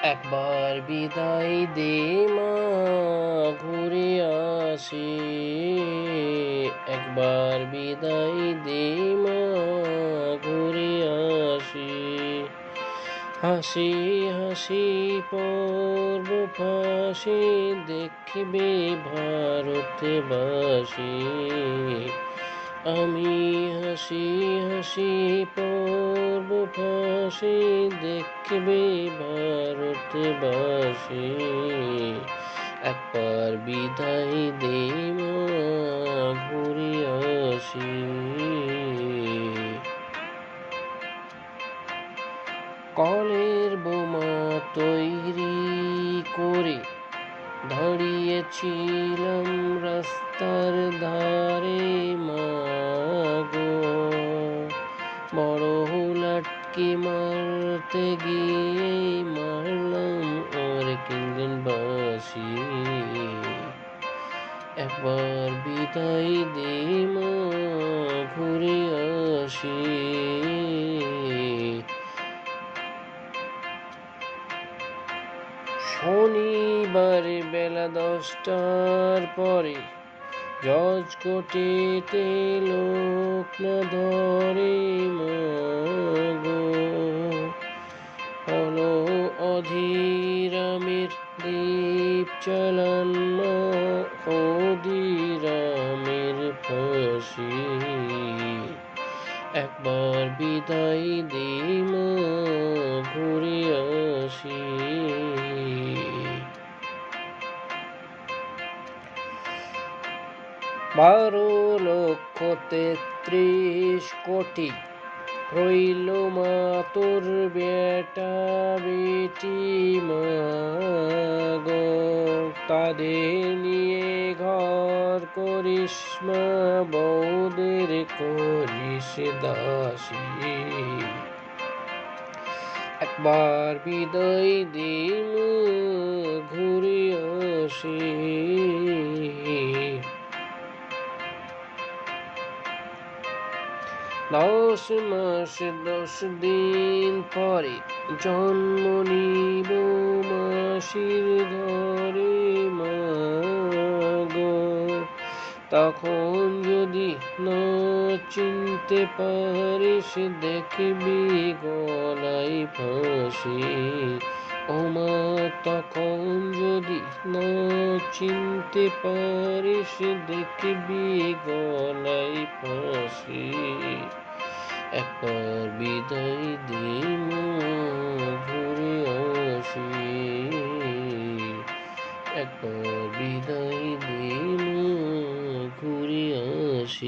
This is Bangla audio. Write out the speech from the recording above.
একবার বিদায় দে মা, ঘুরে আসি। একবার বিদায় দে মা, ঘুরে আসি। হাসি হাসি পর্ব ফাঁসি, দেখবে ভারতবাসী। আমি হাসি হাসি পর্ব ফাঁসি, দেখবে ভারতবাসী। একবার বিদায় দে মা, ঘুরে আসি। কলের বোমা তৈরি করে দাঁড়িয়েছিলাম রাস্তার ধারে মাগো। বড় লাটকে মারতে গিয়ে মারলাম আর কিনলেন বাঁশি। একবার বিদায় দে মা, ঘুরে আসি। শনিবার বেলা 10টার পরে জজ কোর্টেতে লোক না ধরে মাগো। হলো অধীরামের দ্বীপ চালান্ন, ক্ষুদিরামের ফাঁসি। একবার বিদায় দে মা, ঘুরে আসি। 12,33,000,000 রইল মা তোর বেটা বেটি মাগো। তাদের নিয়ে ঘর করিস মা, বউদের করিস দাসী। একবার বিদায় দে মা, ঘুরে আসি। 10 মাস 10 দিন পরে জন্ম নিব মাসির ঘরে মাগো। তখন যদি না চিনতে পারিস, দেখবি গলায় ফাঁসি। ও মা, তখন যদি না চিনতে পারিস, দেখবি গলায় ফাঁসি। একবার বিদায় দে মা, ঘুরে আসি। একবার বিদায় দে মা, ঘুরে আসি।